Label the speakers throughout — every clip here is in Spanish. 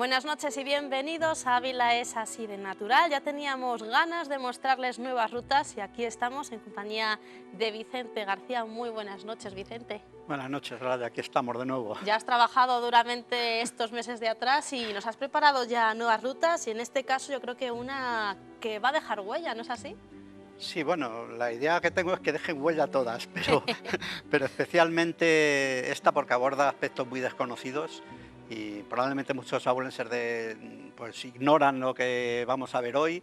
Speaker 1: Buenas noches y bienvenidos a Ávila es así de natural. Ya teníamos ganas de mostrarles nuevas rutas y aquí estamos en compañía de Vicente García. Muy buenas noches, Vicente.
Speaker 2: Buenas noches, Raya, aquí estamos de nuevo.
Speaker 1: Ya has trabajado duramente estos meses de atrás y nos has preparado ya nuevas rutas y en este caso yo creo que una que va a dejar huella, ¿no es así?
Speaker 2: Sí, bueno, la idea que tengo es que dejen huella todas, pero especialmente esta porque aborda aspectos muy desconocidos y probablemente muchos abuelenses pues ignoran lo que vamos a ver hoy,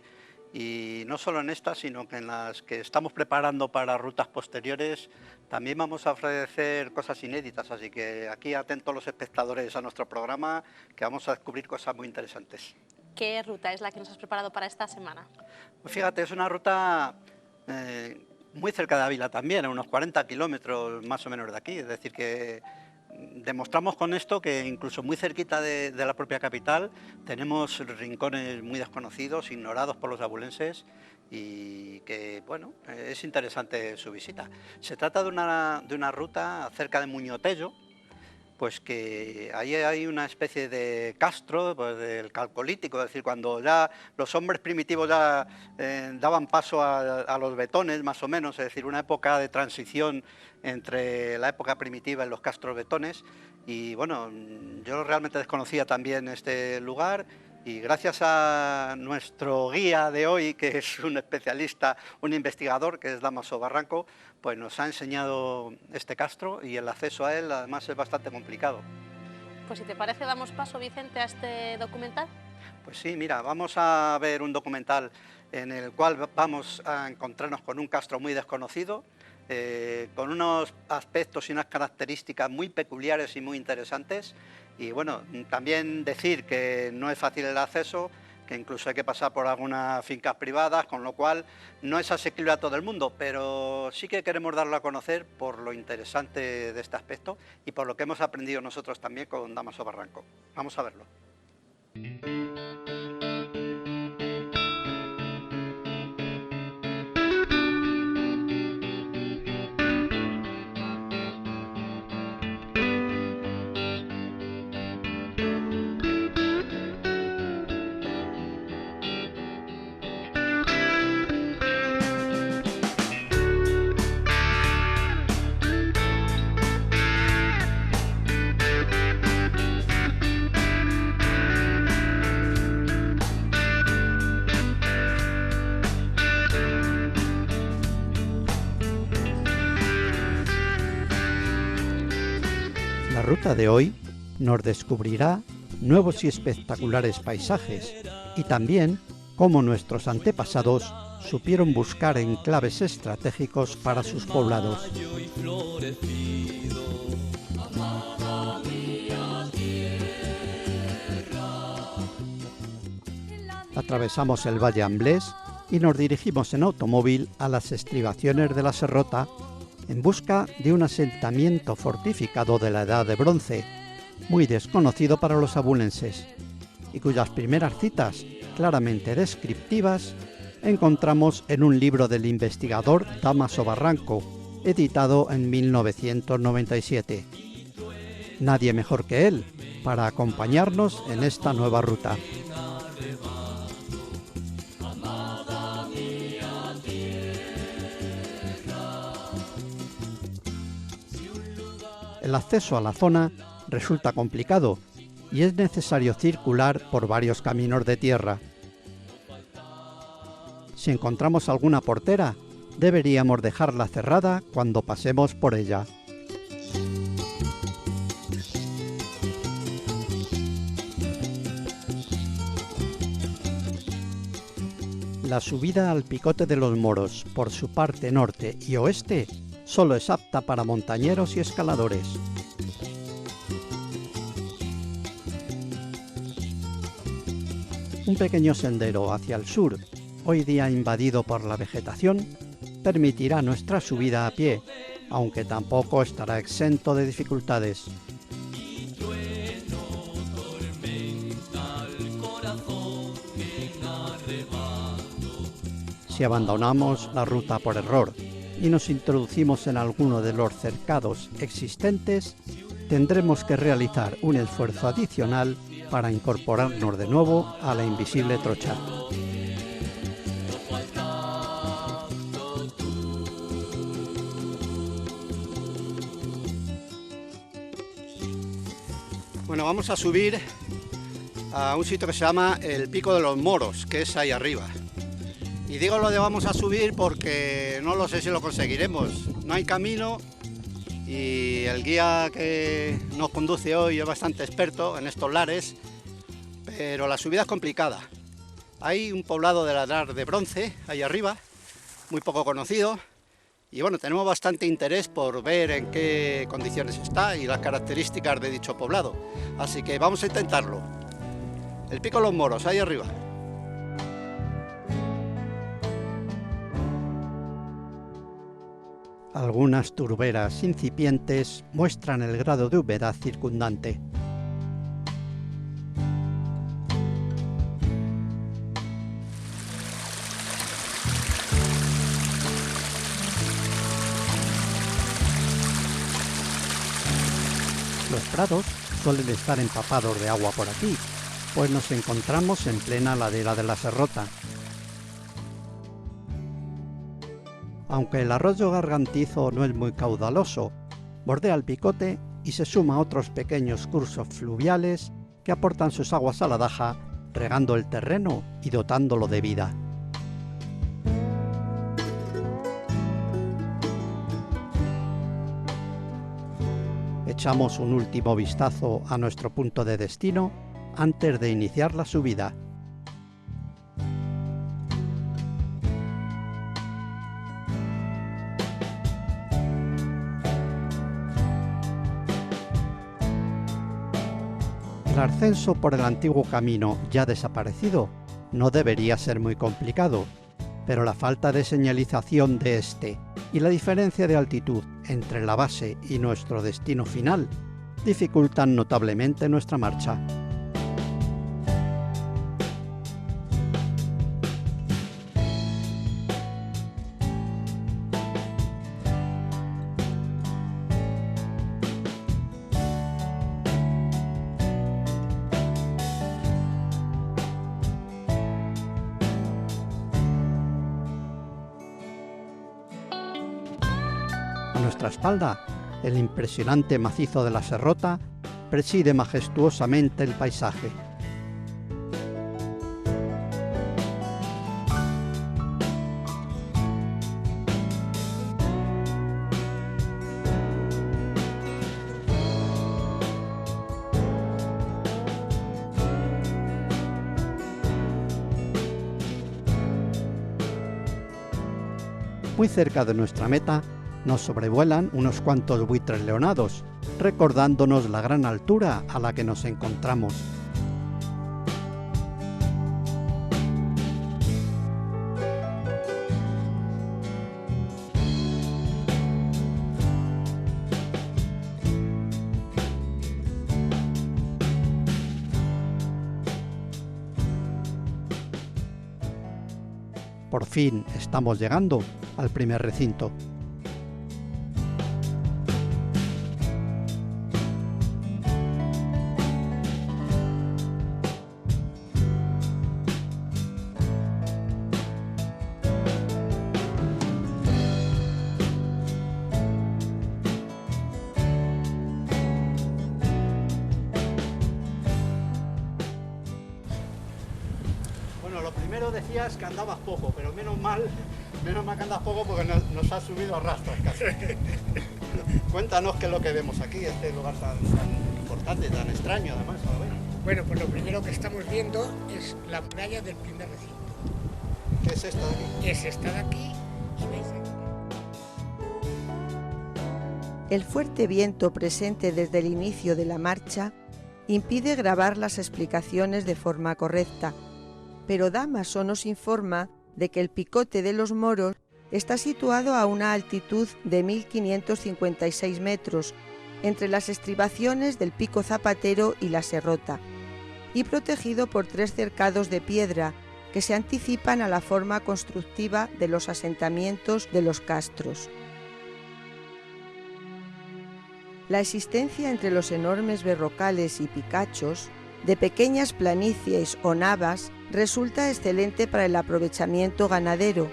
Speaker 2: y no solo en esta, sino que en las que estamos preparando para rutas posteriores también vamos a ofrecer cosas inéditas, así que aquí atentos los espectadores a nuestro programa, que vamos a descubrir cosas muy interesantes.
Speaker 1: ¿Qué ruta es la que nos has preparado para esta semana?
Speaker 2: Pues fíjate, es una ruta muy cerca de Ávila también, a unos 40 kilómetros más o menos de aquí, es decir que demostramos con esto que incluso muy cerquita de la propia capital tenemos rincones muy desconocidos, ignorados por los abulenses, y que, bueno, es interesante su visita. Se trata de una ruta cerca de Muñotello, pues que ahí hay una especie de castro, pues del Calcolítico, es decir, cuando ya los hombres primitivos ya daban paso a los betones, más o menos, es decir, una época de transición entre la época primitiva y los castros betones. Y bueno, yo realmente desconocía también este lugar, y gracias a nuestro guía de hoy, que es un especialista, un investigador, que es Dámaso Barranco, pues nos ha enseñado este castro, y el acceso a él además es bastante complicado.
Speaker 1: Pues si te parece damos paso, Vicente, a este documental.
Speaker 2: Pues sí, mira, vamos a ver un documental en el cual vamos a encontrarnos con un castro muy desconocido, con unos aspectos y unas características muy peculiares y muy interesantes. Y bueno, también decir que no es fácil el acceso, que incluso hay que pasar por algunas fincas privadas, con lo cual no es asequible a todo el mundo, pero sí que queremos darlo a conocer por lo interesante de este aspecto y por lo que hemos aprendido nosotros también con Dámaso Barranco. Vamos a verlo. La ruta de hoy nos descubrirá nuevos y espectaculares paisajes y también cómo nuestros antepasados supieron buscar enclaves estratégicos para sus poblados. Atravesamos el Valle Amblés y nos dirigimos en automóvil a las estribaciones de la Serrota en busca de un asentamiento fortificado de la Edad de Bronce, muy desconocido para los abulenses, y cuyas primeras citas, claramente descriptivas, encontramos en un libro del investigador Dámaso Barranco, editado en 1997. Nadie mejor que él para acompañarnos en esta nueva ruta. El acceso a la zona resulta complicado y es necesario circular por varios caminos de tierra. Si encontramos alguna portera, deberíamos dejarla cerrada cuando pasemos por ella. La subida al Picote de los Moros por su parte norte y oeste solo es apta para montañeros y escaladores. Un pequeño sendero hacia el sur, hoy día invadido por la vegetación, permitirá nuestra subida a pie, aunque tampoco estará exento de dificultades. Si abandonamos la ruta por error y nos introducimos en alguno de los cercados existentes, tendremos que realizar un esfuerzo adicional para incorporarnos de nuevo a la invisible trocha. Bueno, vamos a subir a un sitio que se llama el Pico de los Moros, que es ahí arriba. Y digo lo de vamos a subir porque no lo sé si lo conseguiremos. No hay camino y el guía que nos conduce hoy es bastante experto en estos lares, pero la subida es complicada. Hay un poblado de ladrar de bronce ahí arriba, muy poco conocido, y bueno, tenemos bastante interés por ver en qué condiciones está y las características de dicho poblado. Así que vamos a intentarlo. El Pico de los Moros, ahí arriba. Algunas turberas incipientes muestran el grado de humedad circundante. Los prados suelen estar empapados de agua por aquí, pues nos encontramos en plena ladera de la Serrota. Aunque el arroyo Gargantizo no es muy caudaloso, bordea el picote y se suma a otros pequeños cursos fluviales que aportan sus aguas a la Daja, regando el terreno y dotándolo de vida. Echamos un último vistazo a nuestro punto de destino antes de iniciar la subida. El ascenso por el antiguo camino ya desaparecido no debería ser muy complicado, pero la falta de señalización de este y la diferencia de altitud entre la base y nuestro destino final dificultan notablemente nuestra marcha. A nuestra espalda, el impresionante macizo de la Serrota preside majestuosamente el paisaje. Muy cerca de nuestra meta, nos sobrevuelan unos cuantos buitres leonados, recordándonos la gran altura a la que nos encontramos. Por fin estamos llegando al primer recinto. Bueno, lo primero decías que andabas poco, pero menos mal que andas poco porque nos has subido a rastras casi. Cuéntanos qué es lo que vemos aquí, este lugar tan importante, tan extraño además. A ver.
Speaker 3: Bueno, pues lo primero que estamos viendo es la muralla del primer recinto.
Speaker 2: ¿Qué es esto de aquí?
Speaker 3: Es esta de aquí y veis aquí.
Speaker 4: El fuerte viento presente desde el inicio de la marcha impide grabar las explicaciones de forma correcta, pero Dámaso nos informa de que el Picote de los Moros está situado a una altitud de 1556 metros, entre las estribaciones del Pico Zapatero y la Serrota, y protegido por 3 cercados de piedra que se anticipan a la forma constructiva de los asentamientos de los castros. La existencia entre los enormes berrocales y picachos de pequeñas planicies o navas, resulta excelente para el aprovechamiento ganadero,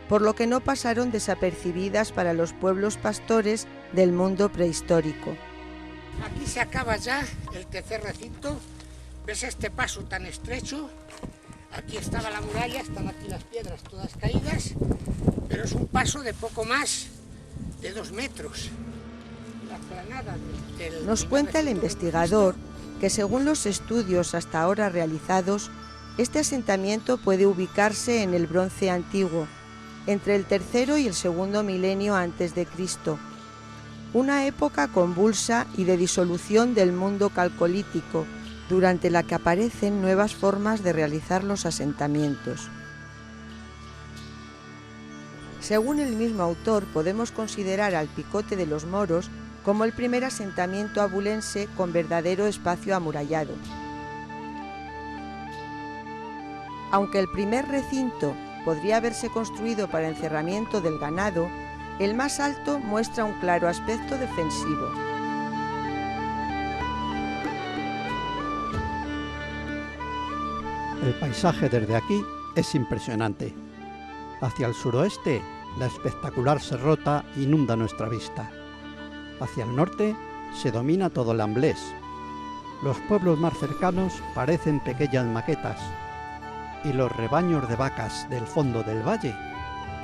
Speaker 4: por lo que no pasaron desapercibidas para los pueblos pastores del mundo prehistórico.
Speaker 3: Aquí se acaba ya el tercer recinto. ¿Ves este paso tan estrecho? Aquí estaba la muralla, están aquí las piedras todas caídas, pero es un paso de poco más de 2 metros. La explanada del
Speaker 4: Nos cuenta el investigador que según los estudios hasta ahora realizados, este asentamiento puede ubicarse en el Bronce Antiguo, entre el tercero y el segundo milenio antes de Cristo, una época convulsa y de disolución del mundo calcolítico, durante la que aparecen nuevas formas de realizar los asentamientos. Según el mismo autor, podemos considerar al Picote de los Moros como el primer asentamiento abulense con verdadero espacio amurallado. Aunque el primer recinto podría haberse construido para encerramiento del ganado, el más alto muestra un claro aspecto defensivo.
Speaker 5: El paisaje desde aquí es impresionante. Hacia el suroeste, la espectacular serrota inunda nuestra vista. Hacia el norte, se domina todo el Amblés. Los pueblos más cercanos parecen pequeñas maquetas, y los rebaños de vacas del fondo del valle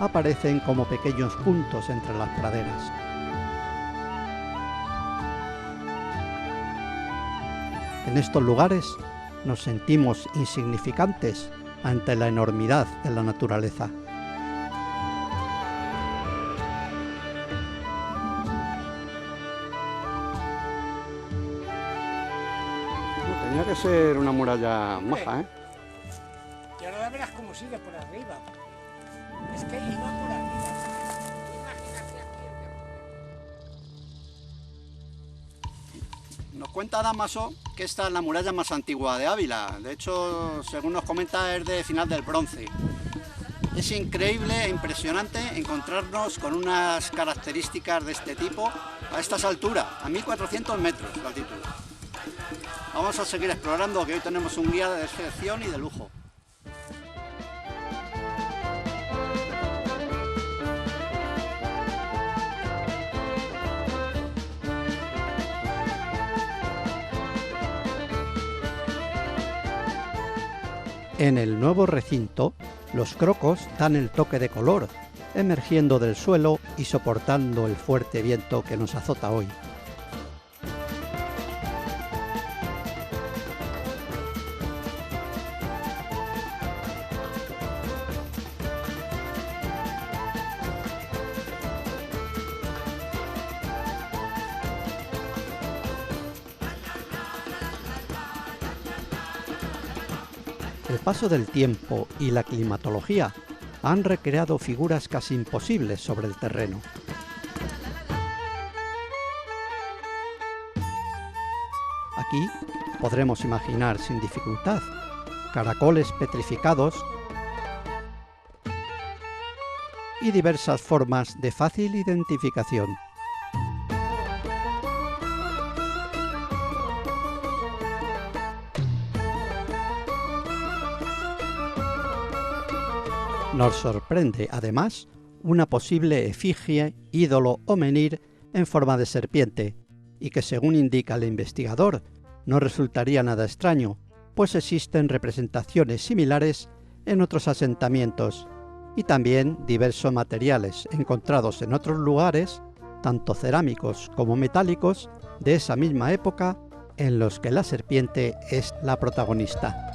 Speaker 5: aparecen como pequeños puntos entre las praderas. En estos lugares nos sentimos insignificantes ante la enormidad de la naturaleza.
Speaker 2: Tenía que ser una muralla maja, ¿eh?
Speaker 3: Y ahora verás cómo sigue por arriba. Es que iba por arriba. Imagínate aquí el
Speaker 2: Nos cuenta Dámaso que esta es la muralla más antigua de Ávila. De hecho, según nos comenta, es de final del Bronce. Es increíble e impresionante encontrarnos con unas características de este tipo a estas alturas, a 1400 metros de altitud. Vamos a seguir explorando, que hoy tenemos un guía de excepción y de lujo.
Speaker 5: En el nuevo recinto, los crocos dan el toque de color, emergiendo del suelo y soportando el fuerte viento que nos azota hoy. El paso del tiempo y la climatología han recreado figuras casi imposibles sobre el terreno. Aquí podremos imaginar sin dificultad caracoles petrificados y diversas formas de fácil identificación. Nos sorprende, además, una posible efigie, ídolo o menhir en forma de serpiente, y que, según indica el investigador, no resultaría nada extraño, pues existen representaciones similares en otros asentamientos, y también diversos materiales encontrados en otros lugares, tanto cerámicos como metálicos, de esa misma época, en los que la serpiente es la protagonista.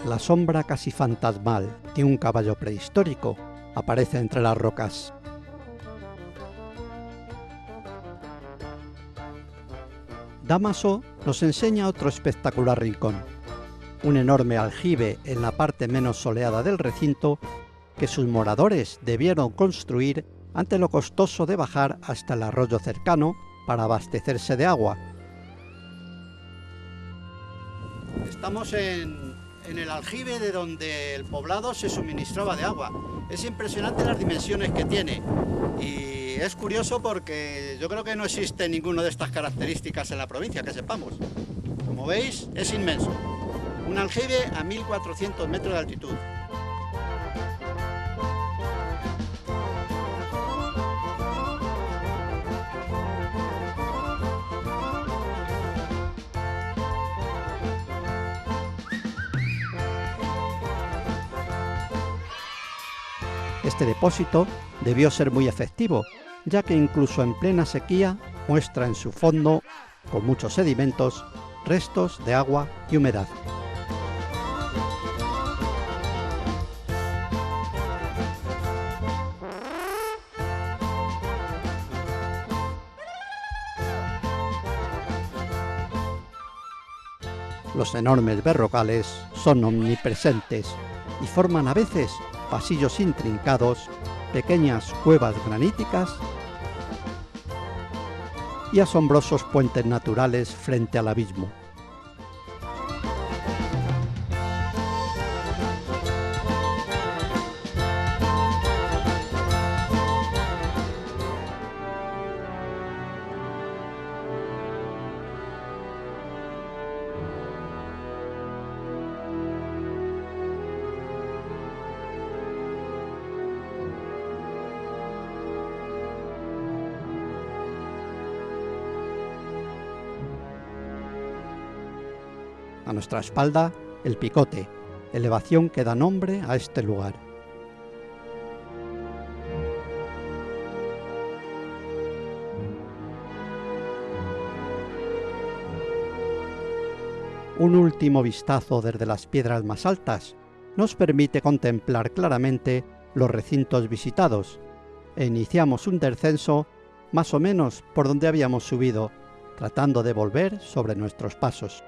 Speaker 5: La sombra casi fantasmal de un caballo prehistórico aparece entre las rocas. Dámaso nos enseña otro espectacular rincón, un enorme aljibe en la parte menos soleada del recinto que sus moradores debieron construir ante lo costoso de bajar hasta el arroyo cercano para abastecerse de agua.
Speaker 2: Estamos en en el aljibe de donde el poblado se suministraba de agua. Es impresionante las dimensiones que tiene y es curioso porque yo creo que no existe ninguna de estas características en la provincia, que sepamos. Como veis, es inmenso. Un aljibe a 1400 metros de altitud.
Speaker 5: Este depósito debió ser muy efectivo, ya que incluso en plena sequía muestra en su fondo, con muchos sedimentos, restos de agua y humedad. Los enormes berrocales son omnipresentes y forman a veces pasillos intrincados, pequeñas cuevas graníticas y asombrosos puentes naturales frente al abismo. A nuestra espalda, el Picote, elevación que da nombre a este lugar. Un último vistazo desde las piedras más altas nos permite contemplar claramente los recintos visitados e iniciamos un descenso más o menos por donde habíamos subido, tratando de volver sobre nuestros pasos.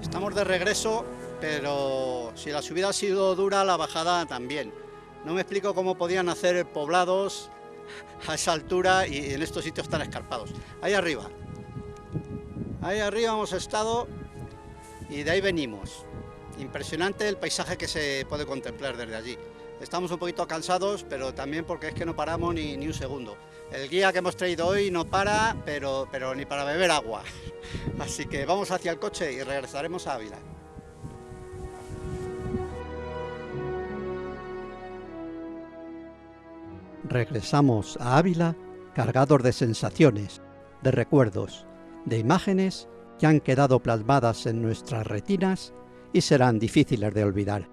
Speaker 2: Estamos de regreso, pero si la subida ha sido dura, la bajada también. No me explico cómo podían hacer poblados a esa altura y en estos sitios tan escarpados. Ahí arriba hemos estado y de ahí venimos. Impresionante el paisaje que se puede contemplar desde allí. Estamos un poquito cansados, pero también porque es que no paramos ni un segundo. El guía que hemos traído hoy no para, pero ni para beber agua. Así que vamos hacia el coche y regresaremos a Ávila.
Speaker 5: Regresamos a Ávila cargados de sensaciones, de recuerdos, de imágenes que han quedado plasmadas en nuestras retinas y serán difíciles de olvidar.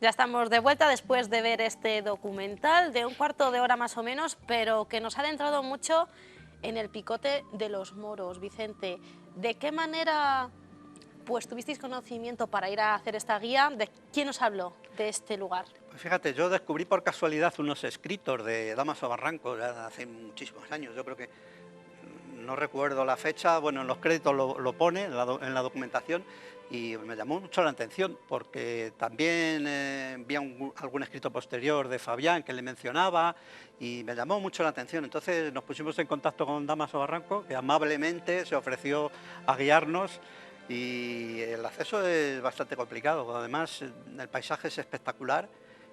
Speaker 1: Ya estamos de vuelta después de ver este documental de un cuarto de hora más o menos, pero que nos ha adentrado mucho en el Picote de los Moros. Vicente, ¿de qué manera pues tuvisteis conocimiento para ir a hacer esta guía? ¿De quién os habló de este lugar?
Speaker 2: Pues fíjate, yo descubrí por casualidad unos escritos de Dámaso Barranco ya hace muchísimos años. Yo creo que no recuerdo la fecha, bueno, en los créditos lo pone, en la documentación, y me llamó mucho la atención porque también vi algún escrito posterior de Fabián que le mencionaba y me llamó mucho la atención. Entonces nos pusimos en contacto con Dámaso Barranco, que amablemente se ofreció a guiarnos, y el acceso es bastante complicado. Además, el paisaje es espectacular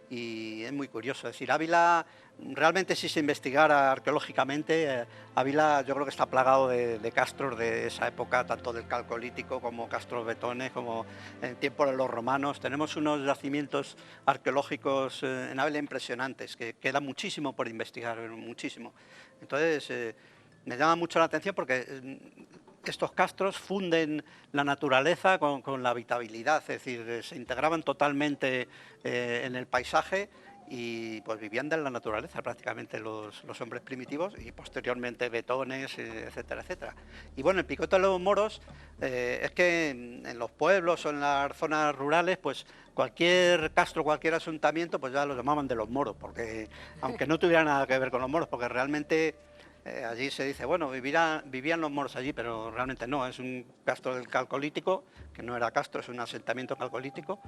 Speaker 2: y es muy curioso. Es decir, Ávila, realmente si se investigara arqueológicamente, Ávila yo creo que está plagado de castros de esa época, tanto del Calcolítico como castros betones, como en tiempos de los romanos. Tenemos unos yacimientos arqueológicos en Ávila impresionantes, que queda muchísimo por investigar, muchísimo. Entonces, me llama mucho la atención porque estos castros funden la naturaleza con la habitabilidad, es decir, se integraban totalmente en el paisaje y pues vivían de la naturaleza prácticamente los hombres primitivos y posteriormente betones, etcétera, etcétera. Y bueno, el Picote de los Moros es que en los pueblos o en las zonas rurales, pues cualquier castro, cualquier asentamiento, pues ya lo llamaban de los moros, porque aunque no tuviera nada que ver con los moros, porque realmente allí se dice, bueno, vivían los moros allí, pero realmente no, es un castro del Calcolítico, que no era castro, es un asentamiento calcolítico,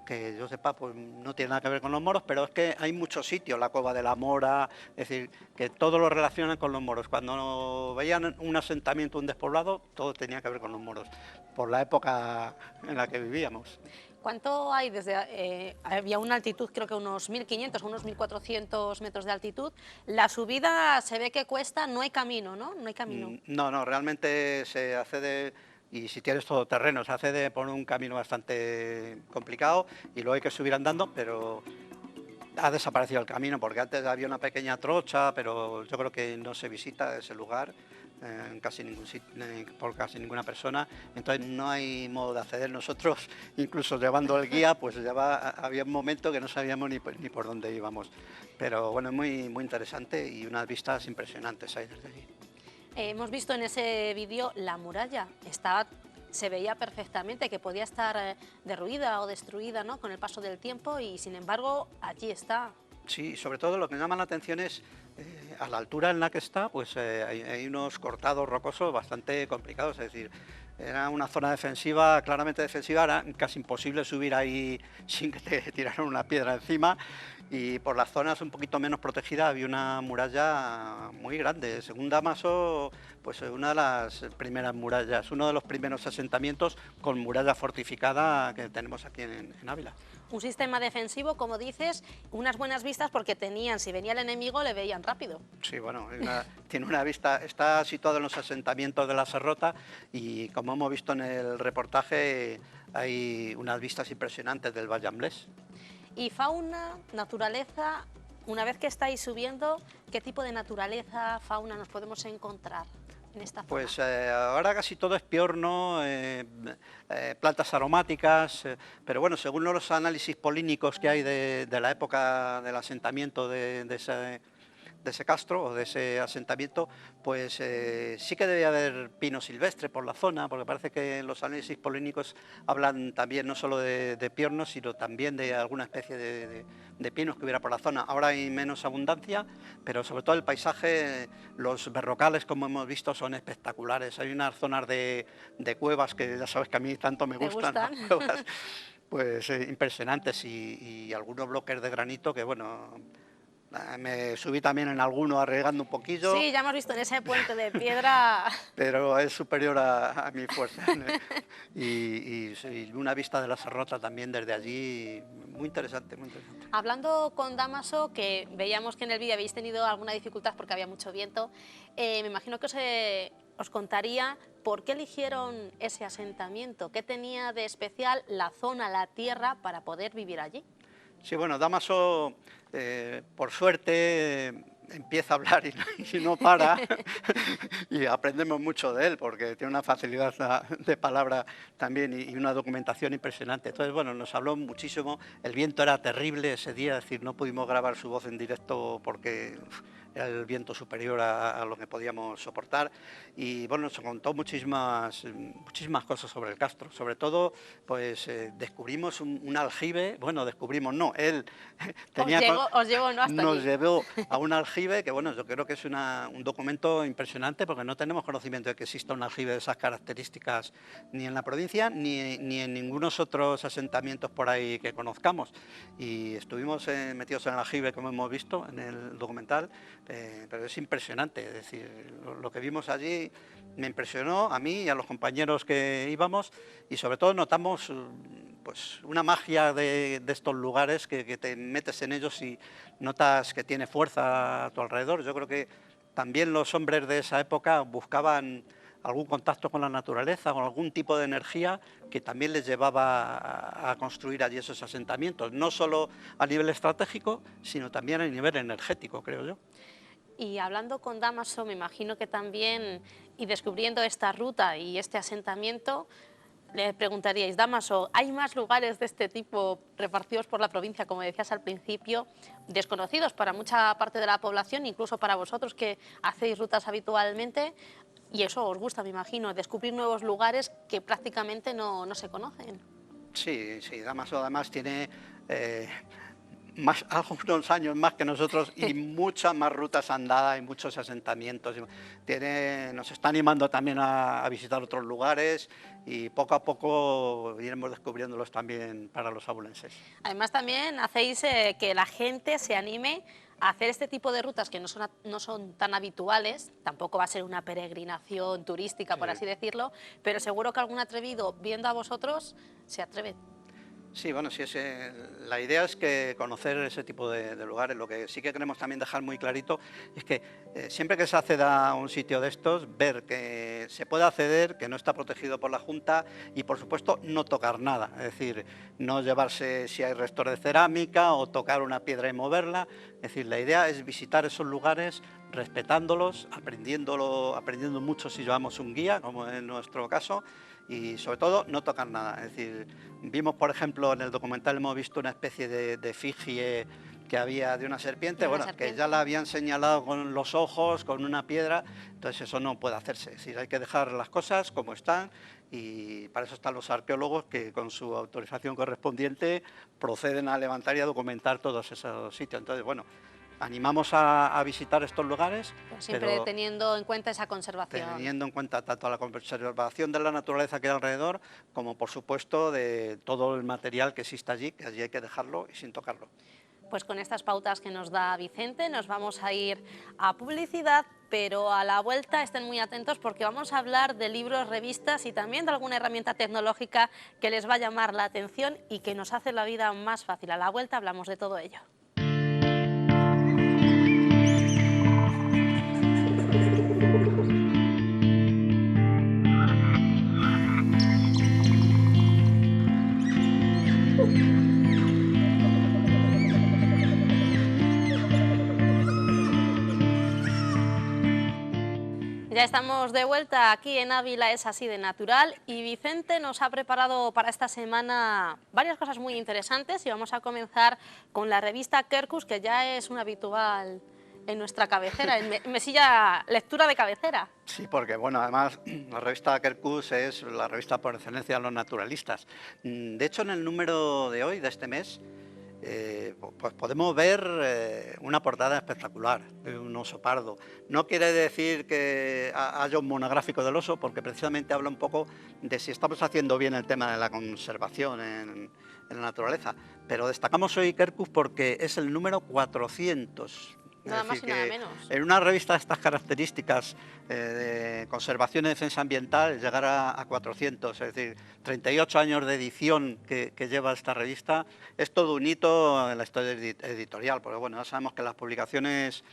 Speaker 2: que yo sepa, pues no tiene nada que ver con los moros, pero es que hay muchos sitios, la Cueva de la Mora, es decir, que todo lo relacionan con los moros. Cuando veían un asentamiento, un despoblado, todo tenía que ver con los moros, por la época en la que vivíamos.
Speaker 1: ¿Cuánto hay desde...? Había una altitud, creo que unos 1.500, unos 1.400 metros de altitud. La subida se ve que cuesta, no hay camino, ¿no? No hay camino.
Speaker 2: No, realmente se accede, y si tienes todo terreno, se accede por un camino bastante complicado y luego hay que subir andando, pero ha desaparecido el camino porque antes había una pequeña trocha, pero yo creo que no se visita ese lugar en casi ningún por casi ninguna persona, entonces no hay modo de acceder. Nosotros, incluso llevando el guía, pues había un momento que no sabíamos ni por dónde íbamos, pero bueno, es muy interesante y unas vistas impresionantes hay desde allí.
Speaker 1: Hemos visto en ese vídeo la muralla, se veía perfectamente que podía estar derruida o destruida, ¿no?, con el paso del tiempo, y sin embargo allí está.
Speaker 2: Sí, sobre todo lo que llama la atención es a la altura en la que está, pues hay unos cortados rocosos bastante complicados, es decir, era una zona defensiva, claramente defensiva, era casi imposible subir ahí sin que te tiraran una piedra encima, y por las zonas un poquito menos protegidas había una muralla muy grande. Según Dámaso, pues una de las primeras murallas, uno de los primeros asentamientos con muralla fortificada que tenemos aquí en Ávila.
Speaker 1: Un sistema defensivo, como dices, unas buenas vistas porque si venía el enemigo le veían rápido.
Speaker 2: Sí, bueno, tiene una vista, está situado en los asentamientos de la Serrota y como hemos visto en el reportaje hay unas vistas impresionantes del Valle Amblés.
Speaker 1: Y fauna, naturaleza, una vez que estáis subiendo, ¿qué tipo de naturaleza, fauna nos podemos encontrar en esta zona?
Speaker 2: Pues ahora casi todo es piorno, plantas aromáticas, pero bueno, según los análisis polínicos que hay de la época del asentamiento de ese castro o de ese asentamiento, pues sí que debe haber pino silvestre por la zona, porque parece que los análisis polínicos hablan también no solo de piornos, sino también de alguna especie de pinos que hubiera por la zona. Ahora hay menos abundancia, pero sobre todo el paisaje, los berrocales, como hemos visto, son espectaculares. Hay unas zonas de cuevas que ya sabes que a mí tanto me gustan. Las cuevas, pues impresionantes, y algunos bloques de granito que, bueno, me subí también en alguno arriesgando un poquillo.
Speaker 1: Sí, ya hemos visto en ese puente de piedra.
Speaker 2: Pero es superior a mi fuerza. Y una vista de la Serrota también desde allí, muy interesante, muy interesante.
Speaker 1: Hablando con Dámaso, que veíamos que en el vídeo habéis tenido alguna dificultad porque había mucho viento, me imagino que os contaría por qué eligieron ese asentamiento, qué tenía de especial la zona, la tierra, para poder vivir allí.
Speaker 2: Sí, bueno, Dámaso, por suerte, empieza a hablar y no para, y aprendemos mucho de él, porque tiene una facilidad de palabra también y una documentación impresionante. Entonces, bueno, nos habló muchísimo, el viento era terrible ese día, es decir, no pudimos grabar su voz en directo porque era el viento superior a lo que podíamos soportar, y bueno, nos contó muchísimas cosas sobre el castro. Sobre todo, pues descubrimos un aljibe, bueno, descubrimos no, él tenía
Speaker 1: os llevó, ¿no?, hasta
Speaker 2: nos
Speaker 1: allí.
Speaker 2: llevó a un aljibe aljibe, que bueno, yo creo que es un documento impresionante porque no tenemos conocimiento de que exista un aljibe de esas características ni en la provincia ni en ningunos otros asentamientos por ahí que conozcamos. Y estuvimos metidos en el aljibe, como hemos visto en el documental, pero es impresionante. Es decir, lo que vimos allí me impresionó a mí y a los compañeros que íbamos, y sobre todo notamos pues una magia de estos lugares que te metes en ellos y notas que tiene fuerza a tu alrededor. Yo creo que también los hombres de esa época buscaban algún contacto con la naturaleza, con algún tipo de energía que también les llevaba a construir allí esos asentamientos, no solo a nivel estratégico, sino también a nivel energético, creo yo.
Speaker 1: Y hablando con Dámaso, me imagino que también, y descubriendo esta ruta y este asentamiento, le preguntaríais, Dámaso, ¿hay más lugares de este tipo repartidos por la provincia, como decías al principio, desconocidos para mucha parte de la población, incluso para vosotros que hacéis rutas habitualmente? Y eso os gusta, me imagino, descubrir nuevos lugares que prácticamente no se conocen.
Speaker 2: Sí, sí, Damaso además tiene algunos años más que nosotros y muchas más rutas andadas y muchos asentamientos. Nos está animando también a visitar otros lugares y poco a poco iremos descubriéndolos también para los abulenses.
Speaker 1: Además también hacéis que la gente se anime a hacer este tipo de rutas que no son tan habituales. Tampoco va a ser una peregrinación turística, por así decirlo, pero seguro que algún atrevido, viendo a vosotros, se atreve.
Speaker 2: Sí, bueno, sí, la idea es que conocer ese tipo de lugares. Lo que sí que queremos también dejar muy clarito es que siempre que se acceda a un sitio de estos, ver que se puede acceder, que no está protegido por la Junta y, por supuesto, no tocar nada. Es decir, no llevarse si hay restos de cerámica o tocar una piedra y moverla. Es decir, la idea es visitar esos lugares respetándolos, aprendiendo mucho si llevamos un guía, como en nuestro caso, y sobre todo no tocar nada. Es decir, vimos, por ejemplo, en el documental hemos visto una especie de efigie que había de una serpiente, que ya la habían señalado con los ojos, con una piedra, entonces eso no puede hacerse. Es decir, hay que dejar las cosas como están y para eso están los arqueólogos que con su autorización correspondiente proceden a levantar y a documentar todos esos sitios. Entonces, bueno, animamos a visitar estos lugares.
Speaker 1: Pues siempre teniendo en cuenta esa conservación.
Speaker 2: Teniendo en cuenta tanto la conservación de la naturaleza que hay alrededor, como por supuesto de todo el material que existe allí, que allí hay que dejarlo y sin tocarlo.
Speaker 1: Pues con estas pautas que nos da Vicente nos vamos a ir a publicidad, pero a la vuelta estén muy atentos porque vamos a hablar de libros, revistas y también de alguna herramienta tecnológica que les va a llamar la atención y que nos hace la vida más fácil. A la vuelta hablamos de todo ello. Ya estamos de vuelta aquí en Ávila, es así de natural, y Vicente nos ha preparado para esta semana varias cosas muy interesantes y vamos a comenzar con la revista Quercus, que ya es un habitual en nuestra cabecera, en mesilla lectura de cabecera.
Speaker 2: Sí, porque bueno, además la revista Quercus es la revista por excelencia de los naturalistas. De hecho, en el número de hoy, de este mes, pues podemos ver una portada espectacular de un oso pardo. No quiere decir que haya un monográfico del oso, porque precisamente habla un poco de si estamos haciendo bien el tema de la conservación en la naturaleza. Pero destacamos hoy Quercus porque es el número 400.
Speaker 1: Nada más y nada menos.
Speaker 2: En una revista de estas características de conservación y defensa ambiental, llegar a 400, es decir, 38 años de edición que lleva esta revista, es todo un hito en la historia editorial, porque bueno, ya sabemos que las publicaciones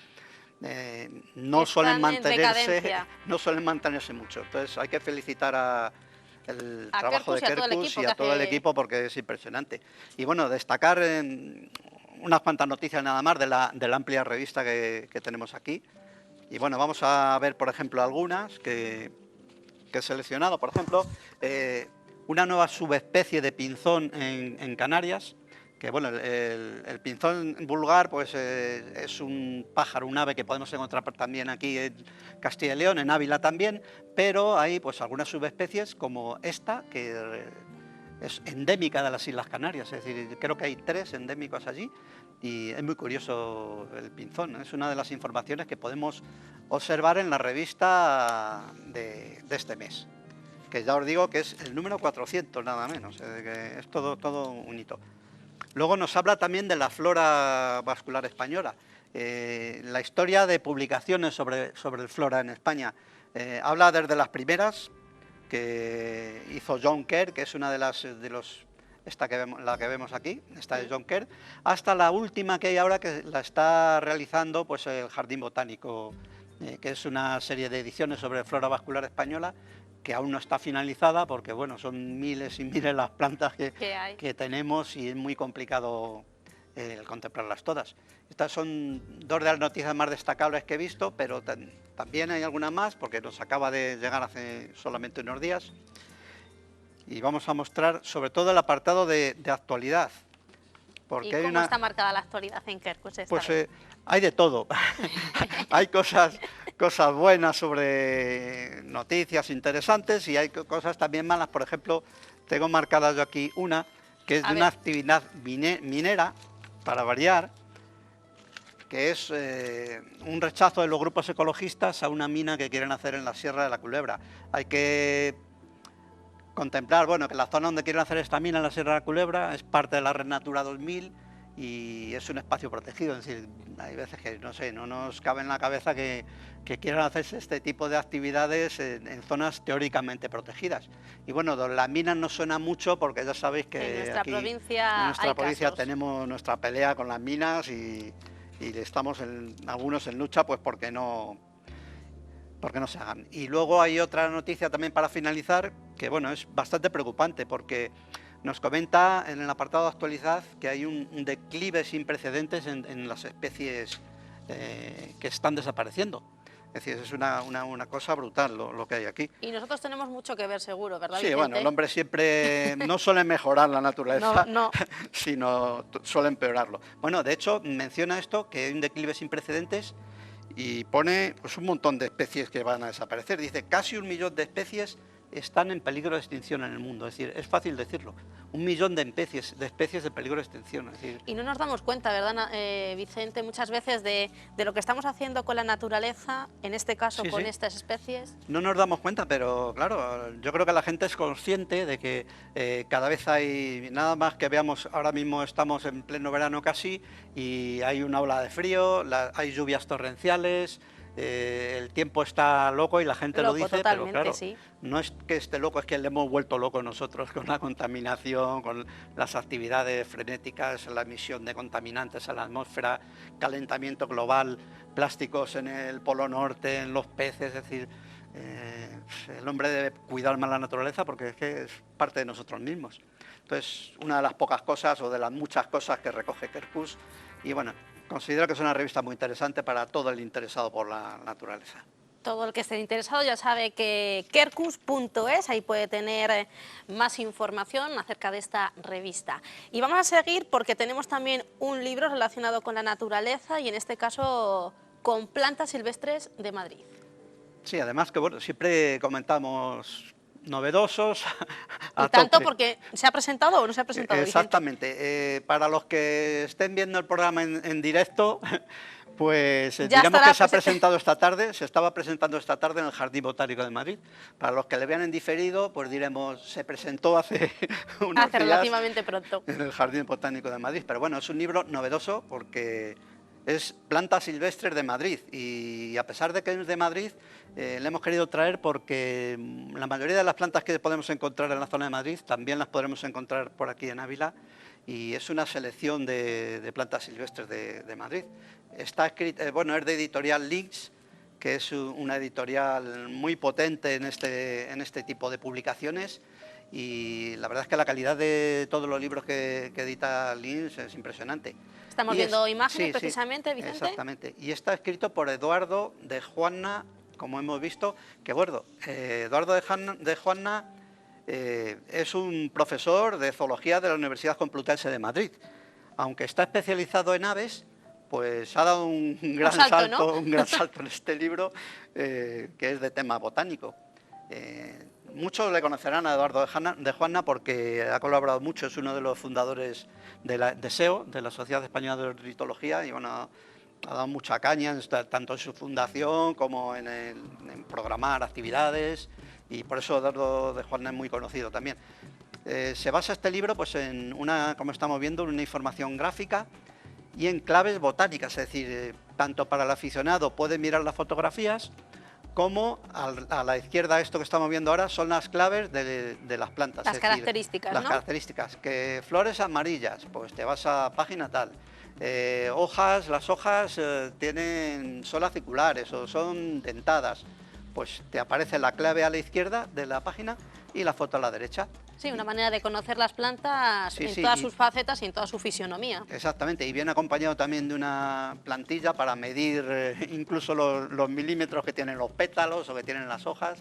Speaker 2: no suelen mantenerse mucho. Entonces hay que felicitar el trabajo de Quercus y a todo el equipo porque es impresionante. Y bueno, destacar unas cuantas noticias nada más de la amplia revista que tenemos aquí. Y bueno, vamos a ver, por ejemplo, algunas que he seleccionado. Por ejemplo, una nueva subespecie de pinzón en Canarias, que bueno, el pinzón vulgar pues es un pájaro, un ave que podemos encontrar también aquí en Castilla y León, en Ávila también, pero hay pues algunas subespecies como esta que es endémica de las Islas Canarias, es decir, creo que hay 3 endémicos allí y es muy curioso el pinzón, ¿no? Es una de las informaciones que podemos observar en la revista de este mes, que ya os digo que es el número 400 nada menos, que es todo un hito. Luego nos habla también de la flora vascular española, la historia de publicaciones sobre el flora en España. Habla desde las primeras que hizo John Kerr, que es una la que vemos aquí, esta de John Kerr, hasta la última que hay ahora, que la está realizando pues el Jardín Botánico, que es una serie de ediciones sobre flora vascular española, que aún no está finalizada porque bueno, son miles y miles las plantas que tenemos y es muy complicado el contemplarlas todas. Estas son 2 de las noticias más destacables que he visto, pero también hay alguna más porque nos acaba de llegar hace solamente unos días. Y vamos a mostrar sobre todo el apartado de actualidad. Porque
Speaker 1: ¿Y cómo está marcada la actualidad en Quercus?
Speaker 2: Pues hay de todo. Hay cosas buenas sobre noticias interesantes y hay cosas también malas. Por ejemplo, tengo marcada yo aquí una que es de una actividad minera, para variar, que es un rechazo de los grupos ecologistas a una mina que quieren hacer en la Sierra de la Culebra. Hay que contemplar, bueno, que la zona donde quieren hacer esta mina en la Sierra de la Culebra es parte de la Red Natura 2000 y es un espacio protegido, es decir, hay veces que, no sé, no nos cabe en la cabeza que quieran hacerse este tipo de actividades en zonas teóricamente protegidas. Y bueno, las minas no suena mucho porque ya sabéis que
Speaker 1: en nuestra
Speaker 2: aquí,
Speaker 1: provincia,
Speaker 2: en nuestra provincia tenemos nuestra pelea con las minas y estamos algunos en lucha pues porque no se hagan. Y luego hay otra noticia también para finalizar, que bueno, es bastante preocupante porque nos comenta en el apartado de actualidad que hay un declive sin precedentes en las especies que están desapareciendo. Es decir, es una cosa brutal lo que hay aquí.
Speaker 1: Y nosotros tenemos mucho que ver seguro, ¿verdad,
Speaker 2: Sí,
Speaker 1: Vicente?
Speaker 2: bueno, el hombre siempre no suele mejorar la naturaleza,
Speaker 1: no.
Speaker 2: sino suele empeorarlo. Bueno, de hecho, menciona esto, que hay un declive sin precedentes y pone pues, un montón de especies que van a desaparecer. Dice, casi 1 millón de especies están en peligro de extinción en el mundo. Es decir, es fácil decirlo. 1 millón de especies de peligro de extinción. Es decir,
Speaker 1: y no nos damos cuenta, ¿verdad, Vicente? Muchas veces de lo que estamos haciendo con la naturaleza, en este caso con estas especies.
Speaker 2: No nos damos cuenta, pero claro, yo creo que la gente es consciente de que cada vez hay, nada más que veamos, ahora mismo estamos en pleno verano casi, y hay una ola de frío, hay lluvias torrenciales, el tiempo está loco y la gente lo dice, pero claro,
Speaker 1: sí.
Speaker 2: No es que esté loco, es que le hemos vuelto loco nosotros con la contaminación, con las actividades frenéticas, la emisión de contaminantes a la atmósfera, calentamiento global, plásticos en el Polo Norte, en los peces, es decir, el hombre debe cuidar más la naturaleza porque es que es parte de nosotros mismos. Entonces, una de las pocas cosas o de las muchas cosas que recoge Quercus, y bueno, considero que es una revista muy interesante para todo el interesado por la naturaleza.
Speaker 1: Todo el que esté interesado ya sabe que quercus.es, ahí puede tener más información acerca de esta revista. Y vamos a seguir porque tenemos también un libro relacionado con la naturaleza y en este caso con plantas silvestres de Madrid.
Speaker 2: Sí, además que bueno, siempre comentamos novedosos.
Speaker 1: Y tanto porque ¿se ha presentado o no se ha presentado?
Speaker 2: Exactamente. Para los que estén viendo el programa en directo, pues digamos que se ha presentado esta tarde, se estaba presentando esta tarde en el Jardín Botánico de Madrid. Para los que le vean en diferido, pues diremos, se presentó hace unos días
Speaker 1: relativamente pronto
Speaker 2: en el Jardín Botánico de Madrid. Pero bueno, es un libro novedoso porque es Plantas Silvestres de Madrid y a pesar de que es de Madrid, le hemos querido traer porque la mayoría de las plantas que podemos encontrar en la zona de Madrid también las podremos encontrar por aquí en Ávila y es una selección de plantas silvestres de Madrid. Está escrito, bueno, es de editorial Links, que es una editorial muy potente en este tipo de publicaciones y la verdad es que la calidad de todos los libros que edita Links es impresionante.
Speaker 1: Estamos viendo imágenes precisamente, Vicente.
Speaker 2: Exactamente, y está escrito por Eduardo de Juanna, como hemos visto, que bueno, Eduardo de Juanna es un profesor de zoología de la Universidad Complutense de Madrid. Aunque está especializado en aves, pues ha dado un gran salto en este libro, que es de tema botánico. Muchos le conocerán a Eduardo de Juana porque ha colaborado mucho, es uno de los fundadores de SEO, de la Sociedad Española de Ornitología, y bueno, ha dado mucha caña tanto en su fundación como en programar actividades, y por eso Eduardo de Juana es muy conocido también. Se basa este libro pues en una, como estamos viendo, en una información gráfica y en claves botánicas, es decir, tanto para el aficionado puede mirar las fotografías, como a la izquierda, esto que estamos viendo ahora, son las claves de las plantas.
Speaker 1: Las
Speaker 2: es
Speaker 1: características,
Speaker 2: decir,
Speaker 1: ¿no?
Speaker 2: Las características, que flores amarillas, pues te vas a página tal. Hojas, las hojas son aciculares o son dentadas, pues te aparece la clave a la izquierda de la página y la foto a la derecha.
Speaker 1: Sí, una manera de conocer las plantas
Speaker 2: Sí,
Speaker 1: en
Speaker 2: sí,
Speaker 1: todas sus facetas y en toda su fisionomía.
Speaker 2: Exactamente, y viene acompañado también de una plantilla para medir incluso los milímetros que tienen los pétalos o que tienen las hojas.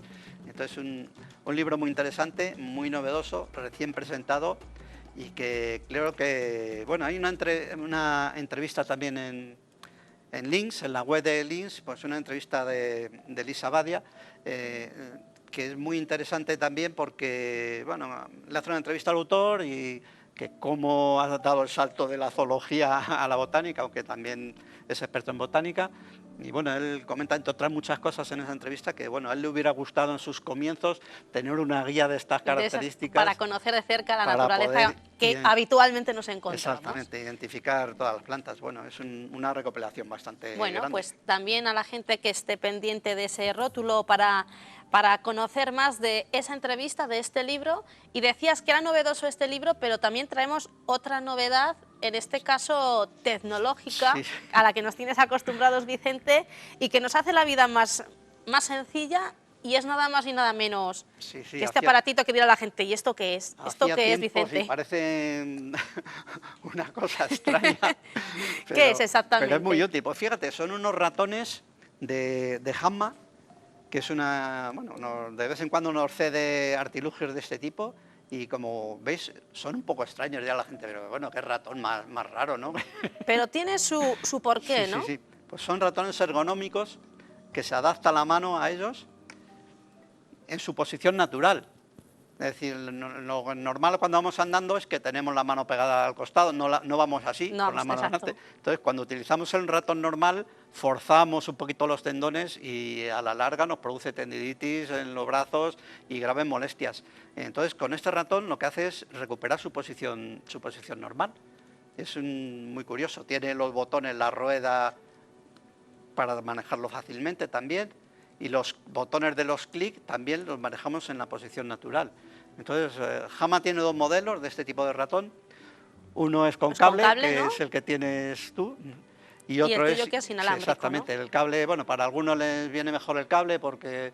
Speaker 2: Entonces un libro muy interesante, muy novedoso, recién presentado, y que creo que, bueno, hay una entrevista también en Links, en la web de Links, pues una entrevista de Lisa Badia, que es muy interesante también porque, bueno, le hace una entrevista al autor y que cómo ha dado el salto de la zoología a la botánica, aunque también es experto en botánica. Y bueno, él comenta, entre otras muchas cosas en esa entrevista, que bueno, a él le hubiera gustado en sus comienzos tener una guía de estas características.
Speaker 1: Para conocer de cerca la naturaleza
Speaker 2: poder
Speaker 1: que habitualmente nos encontramos.
Speaker 2: Exactamente, identificar todas las plantas. Bueno, es una recopilación bastante
Speaker 1: Bueno,
Speaker 2: grande.
Speaker 1: pues también a la gente que esté pendiente de ese rótulo para conocer más de esa entrevista, de este libro. Y decías que era novedoso este libro, pero también traemos otra novedad, en este caso tecnológica,
Speaker 2: Sí.
Speaker 1: a la que nos tienes acostumbrados, Vicente, y que nos hace la vida más sencilla, y es nada más y nada menos
Speaker 2: Sí,
Speaker 1: que este aparatito que dirá la gente. ¿Y esto qué es? ¿Esto qué es, Vicente?
Speaker 2: Sí, parece una cosa extraña.
Speaker 1: ¿Qué es exactamente?
Speaker 2: Pero es muy útil. Pues fíjate, son unos ratones de Hamma, que es de vez en cuando nos cede artilugios de este tipo, y como veis, son un poco extraños ya la gente, pero bueno, qué ratón más raro, ¿no?
Speaker 1: Pero tiene su porqué,
Speaker 2: Sí,
Speaker 1: ¿no?
Speaker 2: sí, sí. Pues son ratones ergonómicos que se adapta la mano a ellos en su posición natural. Es decir, lo normal cuando vamos andando es que tenemos la mano pegada al costado, no vamos así,
Speaker 1: No,
Speaker 2: con la mano
Speaker 1: exacto.
Speaker 2: delante. Entonces, cuando utilizamos el ratón normal, forzamos un poquito los tendones y a la larga nos produce tendinitis en los brazos y graves molestias. Entonces, con este ratón lo que hace es recuperar su posición normal. Es muy curioso, tiene los botones, la rueda para manejarlo fácilmente también, y los botones de los clics también los manejamos en la posición natural. Entonces, Hamma tiene dos modelos de este tipo de ratón. Uno es con cable, que
Speaker 1: ¿no?
Speaker 2: es el que tienes tú,
Speaker 1: y otro es que es inalámbrico,
Speaker 2: sí, exactamente,
Speaker 1: ¿no?
Speaker 2: El cable, bueno, para algunos les viene mejor el cable porque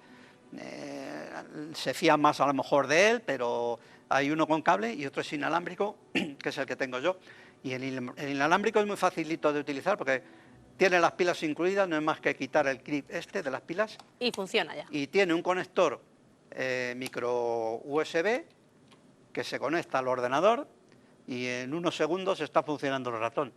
Speaker 2: se fían más a lo mejor de él, pero hay uno con cable y otro es inalámbrico, que es el que tengo yo. Y el inalámbrico es muy facilito de utilizar porque tiene las pilas incluidas, no es más que quitar el clip de las pilas.
Speaker 1: Y funciona ya.
Speaker 2: Y tiene un conector micro USB que se conecta al ordenador y en unos segundos está funcionando el ratón.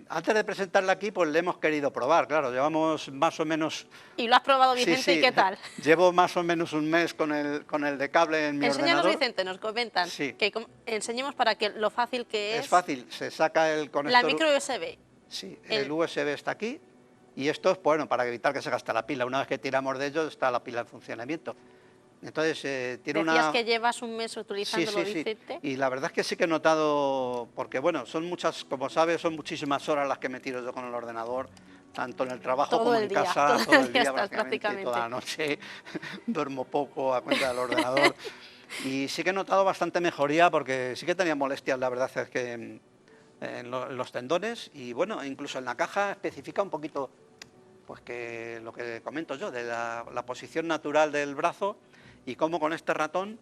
Speaker 2: Antes de presentarla aquí, pues le hemos querido probar, claro, llevamos más o menos...
Speaker 1: ¿Y lo has probado, Vicente?
Speaker 2: Sí, sí.
Speaker 1: ¿Y qué tal?
Speaker 2: Llevo más o menos un mes con el de cable en mi
Speaker 1: Enséñanos,
Speaker 2: ordenador.
Speaker 1: Vicente, nos comentan.
Speaker 2: Sí.
Speaker 1: Que enseñemos para que lo fácil que es.
Speaker 2: Es fácil, se saca el conector...
Speaker 1: La micro USB.
Speaker 2: Sí, el USB está aquí y esto es bueno para evitar que se gaste la pila. Una vez que tiramos de ellos está la pila en funcionamiento. Entonces tiene
Speaker 1: Decías que llevas un mes utilizándolo,
Speaker 2: sí.
Speaker 1: Vicente.
Speaker 2: Y la verdad es que sí que he notado, porque bueno, son muchas, como sabes, son muchísimas horas las que me tiro yo con el ordenador, tanto en el trabajo
Speaker 1: Todo
Speaker 2: como
Speaker 1: el
Speaker 2: en
Speaker 1: día,
Speaker 2: casa,
Speaker 1: todo el día estás
Speaker 2: prácticamente, toda la
Speaker 1: prácticamente.
Speaker 2: noche, duermo poco a cuenta del ordenador. Y sí que he notado bastante mejoría porque sí que tenía molestias, la verdad es que en los tendones, y bueno, incluso en la caja especifica un poquito, pues que lo que comento yo, de la posición natural del brazo y cómo con este ratón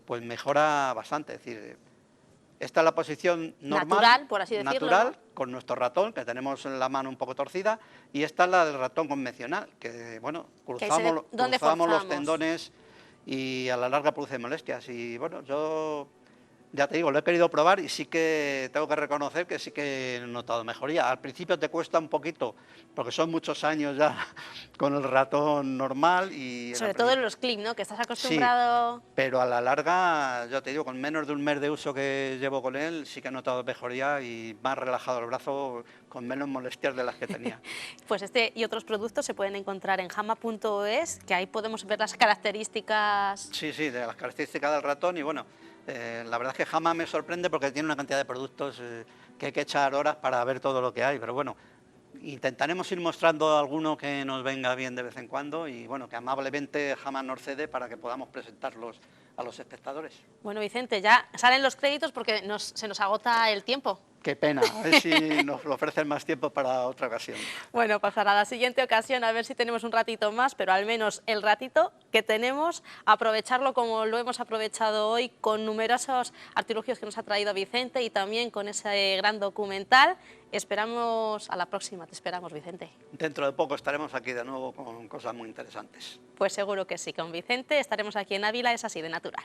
Speaker 2: pues mejora bastante. Es decir, esta es la posición normal,
Speaker 1: Natural, por así decirlo,
Speaker 2: natural,
Speaker 1: ¿no?
Speaker 2: con nuestro ratón, que tenemos la mano un poco torcida, y esta es la del ratón convencional, que bueno, cruzamos
Speaker 1: ¿dónde
Speaker 2: los
Speaker 1: forzamos?
Speaker 2: tendones y a la larga produce molestias. Y bueno, yo Ya te digo, lo he querido probar y sí que tengo que reconocer que sí que he notado mejoría. Al principio te cuesta un poquito, porque son muchos años ya con el ratón normal y
Speaker 1: Sobre todo en los clics, ¿no? Que estás
Speaker 2: sí,
Speaker 1: acostumbrado...
Speaker 2: pero a la larga, ya te digo, con menos de un mes de uso que llevo con él, sí que he notado mejoría y más relajado el brazo, con menos molestias de las que tenía.
Speaker 1: Pues este y otros productos se pueden encontrar en hama.es, que ahí podemos ver las características.
Speaker 2: Sí, sí, de las características del ratón y bueno, la verdad es que Hama me sorprende porque tiene una cantidad de productos que hay que echar horas para ver todo lo que hay, pero bueno, intentaremos ir mostrando alguno que nos venga bien de vez en cuando y bueno, que amablemente Hama nos cede para que podamos presentarlos a los espectadores.
Speaker 1: Bueno, Vicente, ya salen los créditos porque se nos agota el tiempo.
Speaker 2: Qué pena, a ver si nos ofrecen más tiempo para otra ocasión.
Speaker 1: Bueno, pasará a la siguiente ocasión a ver si tenemos un ratito más, pero al menos el ratito que tenemos, aprovecharlo como lo hemos aprovechado hoy con numerosos artilugios que nos ha traído Vicente y también con ese gran documental. Esperamos a la próxima, te esperamos, Vicente.
Speaker 2: Dentro de poco estaremos aquí de nuevo con cosas muy interesantes.
Speaker 1: Pues seguro que sí, con Vicente estaremos aquí en Ávila, es así de natural.